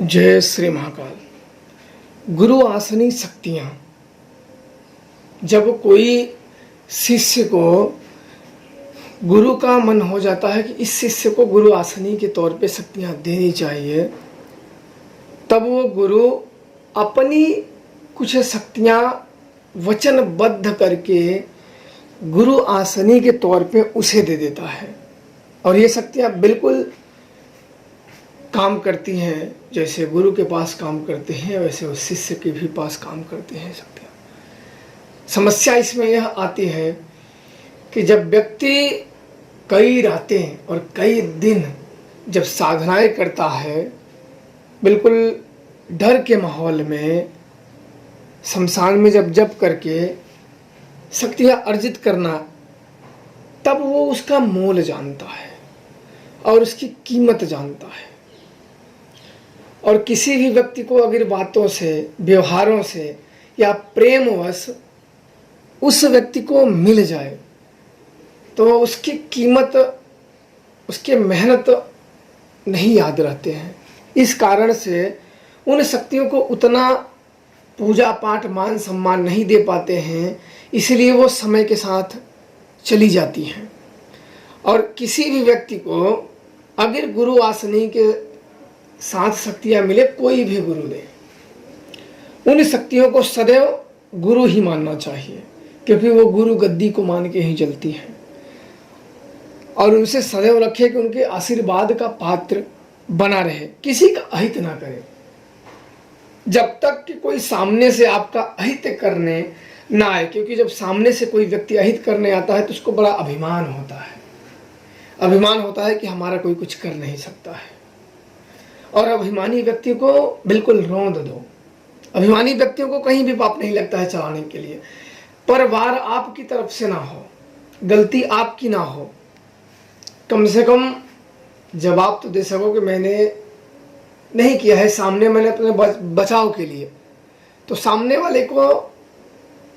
जय श्री महाकाल। गुरु आसनी शक्तियाँ। जब कोई शिष्य को गुरु का मन हो जाता है कि इस शिष्य को गुरु आसनी के तौर पे शक्तियाँ देनी चाहिए, तब वो गुरु अपनी कुछ शक्तियाँ वचनबद्ध करके गुरु आसनी के तौर पे उसे दे देता है। और ये शक्तियाँ बिल्कुल काम करती हैं, जैसे गुरु के पास काम करते हैं वैसे उस शिष्य के भी पास काम करते हैं शक्तियाँ। समस्या इसमें यह आती है कि जब व्यक्ति कई रातें और कई दिन जब साधनाएं करता है, बिल्कुल डर के माहौल में शमशान में जब जप करके शक्तियाँ अर्जित करना, तब वो उसका मोल जानता है और उसकी कीमत जानता है। और किसी भी व्यक्ति को अगर बातों से, व्यवहारों से या प्रेमवश उस व्यक्ति को मिल जाए तो उसकी कीमत, उसके मेहनत नहीं याद रहते हैं। इस कारण से उन शक्तियों को उतना पूजा पाठ मान सम्मान नहीं दे पाते हैं, इसलिए वो समय के साथ चली जाती हैं। और किसी भी व्यक्ति को अगर गुरु आसनी के साथ शक्तियाँ मिले, कोई भी गुरु दे, उन शक्तियों को सदैव गुरु ही मानना चाहिए, क्योंकि वो गुरु गद्दी को मान के ही चलती हैं। और उनसे सदैव रखे कि उनके आशीर्वाद का पात्र बना रहे, किसी का अहित ना करे। जब तक कि कोई सामने से आपका अहित करने ना आए, क्योंकि जब सामने से कोई व्यक्ति अहित करने आता है तो उसको बड़ा अभिमान होता है। अभिमान होता है कि हमारा कोई कुछ कर नहीं सकता है। और अभिमानी व्यक्ति को बिल्कुल रौंद दो। अभिमानी व्यक्तियों को कहीं भी पाप नहीं लगता है चलाने के लिए, पर वार आपकी तरफ से ना हो, गलती आपकी ना हो, कम से कम जवाब तो दे सको कि मैंने नहीं किया है, सामने मैंने अपने बचाव के लिए। तो सामने वाले को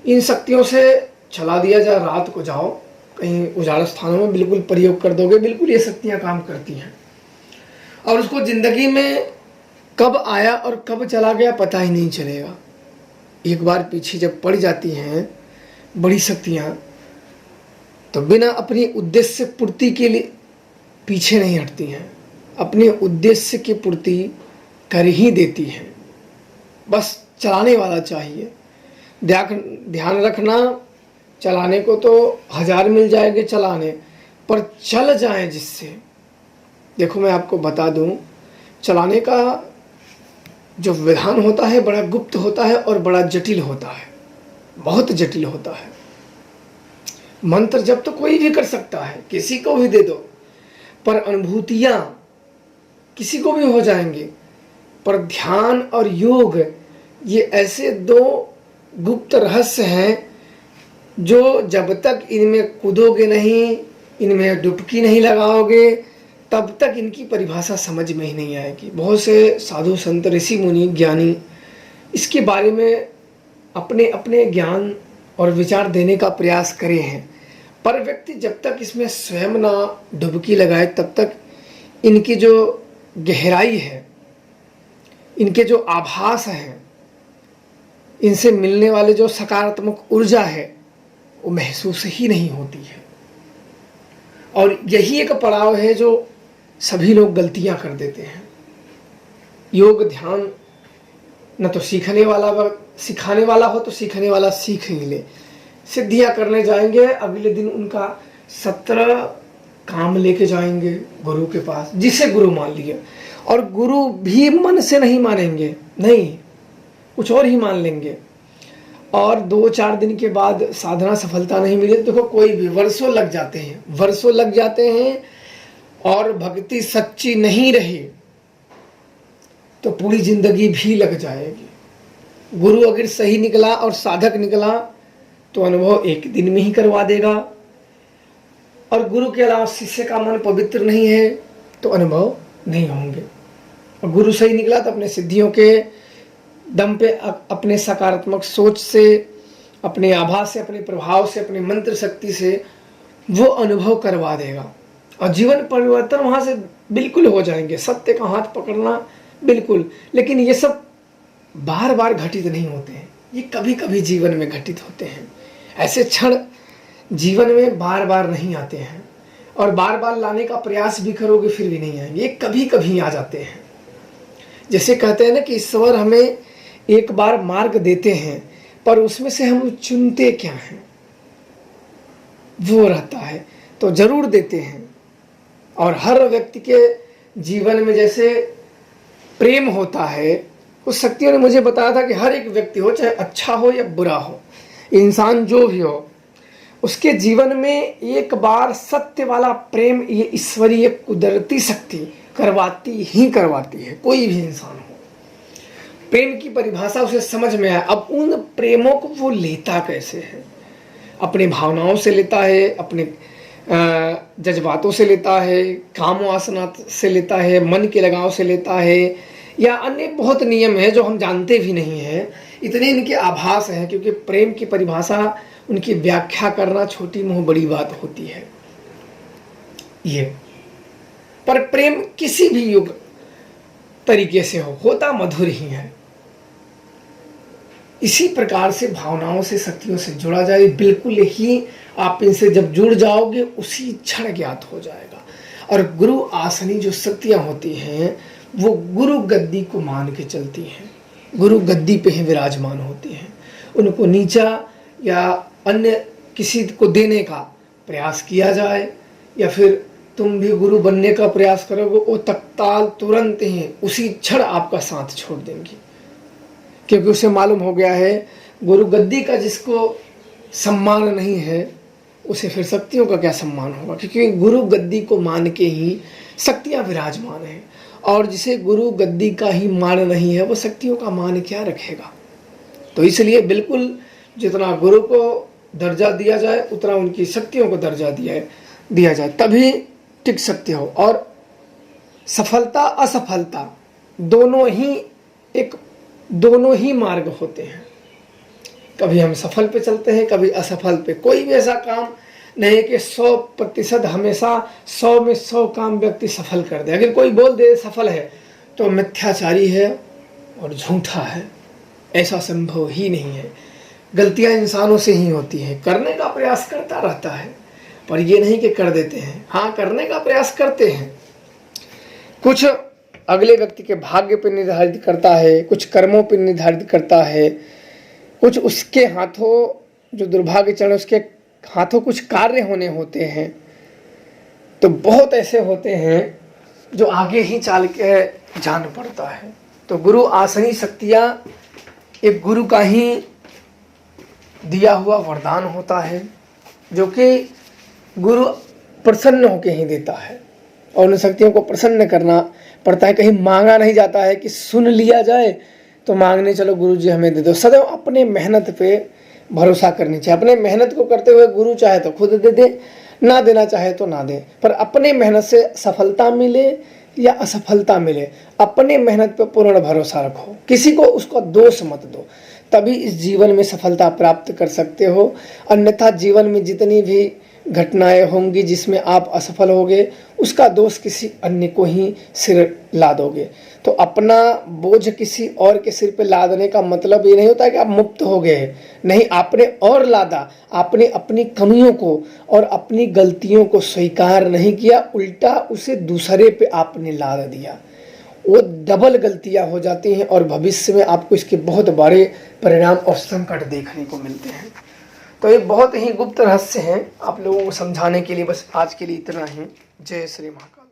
इन शक्तियों से चला दिया जाए। रात को जाओ कहीं उजाड़ स्थानों में, बिल्कुल प्रयोग कर दोगे, बिल्कुल ये शक्तियाँ काम करती हैं। और उसको जिंदगी में कब आया और कब चला गया पता ही नहीं चलेगा। एक बार पीछे जब पड़ जाती हैं बड़ी शक्तियाँ, तो बिना अपनी उद्देश्य पूर्ति के लिए पीछे नहीं हटती हैं, अपने उद्देश्य की पूर्ति कर ही देती हैं। बस चलाने वाला चाहिए। ध्यान रखना, चलाने को तो 1000 मिल जाएंगे चलाने, पर चल जाए जिससे। देखो मैं आपको बता दूं, चलाने का जो विधान होता है बड़ा गुप्त होता है और बड़ा जटिल होता है, बहुत जटिल होता है। मंत्र जब तो कोई भी कर सकता है, किसी को भी दे दो, पर अनुभूतियाँ किसी को भी हो जाएंगी। पर ध्यान और योग ये ऐसे दो गुप्त रहस्य हैं जो जब तक इनमें कूदोगे नहीं, इनमें डुबकी नहीं लगाओगे, तब तक इनकी परिभाषा समझ में ही नहीं आएगी। बहुत से साधु संत, ऋषि मुनि, ज्ञानी इसके बारे में अपने अपने ज्ञान और विचार देने का प्रयास करे हैं, पर व्यक्ति जब तक इसमें स्वयं ना डुबकी लगाए तब तक इनकी जो गहराई है, इनके जो आभास हैं, इनसे मिलने वाले जो सकारात्मक ऊर्जा है, वो महसूस ही नहीं होती है। और यही एक पड़ाव है जो सभी लोग गलतियां कर देते हैं। योग ध्यान न तो सिखाने वाला हो तो सीखने वाला सीख ही ले। सिद्धियां करने जाएंगे, अगले दिन उनका 17 काम लेके जाएंगे गुरु के पास, जिसे गुरु मान लिया। और गुरु भी मन से नहीं मानेंगे, नहीं, कुछ और ही मान लेंगे। और 2-4 दिन के बाद साधना सफलता नहीं मिली, देखो कोई भी वर्षों लग जाते हैं और भक्ति सच्ची नहीं रही तो पूरी जिंदगी भी लग जाएगी। गुरु अगर सही निकला और साधक निकला तो अनुभव एक दिन में ही करवा देगा। और गुरु के अलावा शिष्य का मन पवित्र नहीं है तो अनुभव नहीं होंगे। और गुरु सही निकला तो अपने सिद्धियों के दम पे, अपने सकारात्मक सोच से, अपने आभास से, अपने प्रभाव से, अपने मंत्र शक्ति से वो अनुभव करवा देगा और जीवन परिवर्तन वहाँ से बिल्कुल हो जाएंगे। सत्य का हाथ पकड़ना बिल्कुल, लेकिन ये सब बार बार घटित नहीं होते हैं, ये कभी कभी जीवन में घटित होते हैं। ऐसे क्षण जीवन में बार बार नहीं आते हैं, और बार बार लाने का प्रयास भी करोगे फिर भी नहीं आएंगे, ये कभी कभी आ जाते हैं। जैसे कहते हैं ना कि ईश्वर हमें एक बार मार्ग देते हैं, पर उसमें से हम चुनते क्या हैं वो रहता है, तो जरूर देते हैं। और हर व्यक्ति के जीवन में जैसे प्रेम होता है, उस शक्तियों ने मुझे बताया था कि हर एक व्यक्ति हो, चाहे अच्छा हो या बुरा हो, इंसान जो भी हो, उसके जीवन में एक बार सत्य वाला प्रेम ये ईश्वरीय कुदरती शक्ति करवाती ही करवाती है। कोई भी इंसान हो, प्रेम की परिभाषा उसे समझ में आए। अब उन प्रेमों को वो लेता कैसे है? अपने भावनाओं से लेता है, अपने जज्बातों से लेता है, काम वासना से लेता है, मन के लगाव से लेता है, या अन्य बहुत नियम है जो हम जानते भी नहीं हैं। इतने इनके आभास हैं, क्योंकि प्रेम की परिभाषा उनकी व्याख्या करना छोटी मुँह बड़ी बात होती है ये। पर प्रेम किसी भी युग तरीके से होता मधुर ही है। इसी प्रकार से भावनाओं से, शक्तियों से जुड़ा जाए, बिल्कुल ही आप इनसे जब जुड़ जाओगे उसी क्षण ज्ञात हो जाएगा। और गुरु आसनी जो शक्तियां होती हैं वो गुरु गद्दी को मान के चलती हैं, गुरु गद्दी पे ही विराजमान होती हैं। उनको नीचा या अन्य किसी को देने का प्रयास किया जाए, या फिर तुम भी गुरु बनने का प्रयास करोगे, वो तत्काल तुरंत ही उसी क्षण आपका साथ छोड़ देंगी, क्योंकि उसे मालूम हो गया है गुरु गद्दी का जिसको सम्मान नहीं है उसे फिर शक्तियों का क्या सम्मान होगा, क्योंकि गुरु गद्दी को मान के ही शक्तियां विराजमान हैं। और जिसे गुरु गद्दी का ही मान नहीं है वो शक्तियों का मान क्या रखेगा। तो इसलिए बिल्कुल जितना गुरु को दर्जा दिया जाए उतना उनकी शक्तियों को दर्जा दिया जाए, तभी टिक सकते हो। और सफलता असफलता दोनों ही मार्ग होते हैं। कभी हम सफल पे चलते हैं, कभी असफल पे। कोई भी ऐसा काम नहीं है कि 100% हमेशा 100 में 100 काम व्यक्ति सफल कर दे। अगर कोई बोल दे सफल है तो मिथ्याचारी है और झूठा है, ऐसा संभव ही नहीं है। गलतियां इंसानों से ही होती हैं, करने का प्रयास करता रहता है, पर ये नहीं कि कर देते हैं। हाँ, करने का प्रयास करते हैं। कुछ अगले व्यक्ति के भाग्य पर निर्धारित करता है, कुछ कर्मों पर निर्धारित करता है, कुछ उसके हाथों जो दुर्भाग्य चढ़े उसके हाथों कुछ कार्य होने होते हैं। तो बहुत ऐसे होते हैं जो आगे ही चाल के जान पड़ता है। तो गुरु आसनी शक्तियाँ एक गुरु का ही दिया हुआ वरदान होता है, जो कि गुरु प्रसन्न होकर ही देता है। और उन शक्तियों को प्रसन्न करना पड़ता है। कहीं मांगा नहीं जाता है कि सुन लिया जाए तो मांगने चलो गुरु जी हमें दे दो। सदैव अपने मेहनत पे भरोसा करनी चाहिए। अपने मेहनत को करते हुए गुरु चाहे तो खुद दे दे, ना देना चाहे तो ना दे, पर अपने मेहनत से सफलता मिले या असफलता मिले, अपने मेहनत पे पूर्ण भरोसा रखो। किसी को उसका दोष मत दो, तभी इस जीवन में सफलता प्राप्त कर सकते हो। अन्यथा जीवन में जितनी भी घटनाएं होंगी जिसमें आप असफल होगे, उसका दोष किसी अन्य को ही सिर ला दोगे। तो अपना बोझ किसी और के सिर पे लादने का मतलब ये नहीं होता कि आप मुक्त हो गए, नहीं, आपने और लादा। आपने अपनी कमियों को और अपनी गलतियों को स्वीकार नहीं किया, उल्टा उसे दूसरे पे आपने लाद दिया। वो डबल गलतियां हो जाती हैं और भविष्य में आपको इसके बहुत बड़े परिणाम और संकट देखने को मिलते हैं। तो ये बहुत ही गुप्त रहस्य हैं, आप लोगों को समझाने के लिए बस आज के लिए इतना ही। जय श्री महाकाल।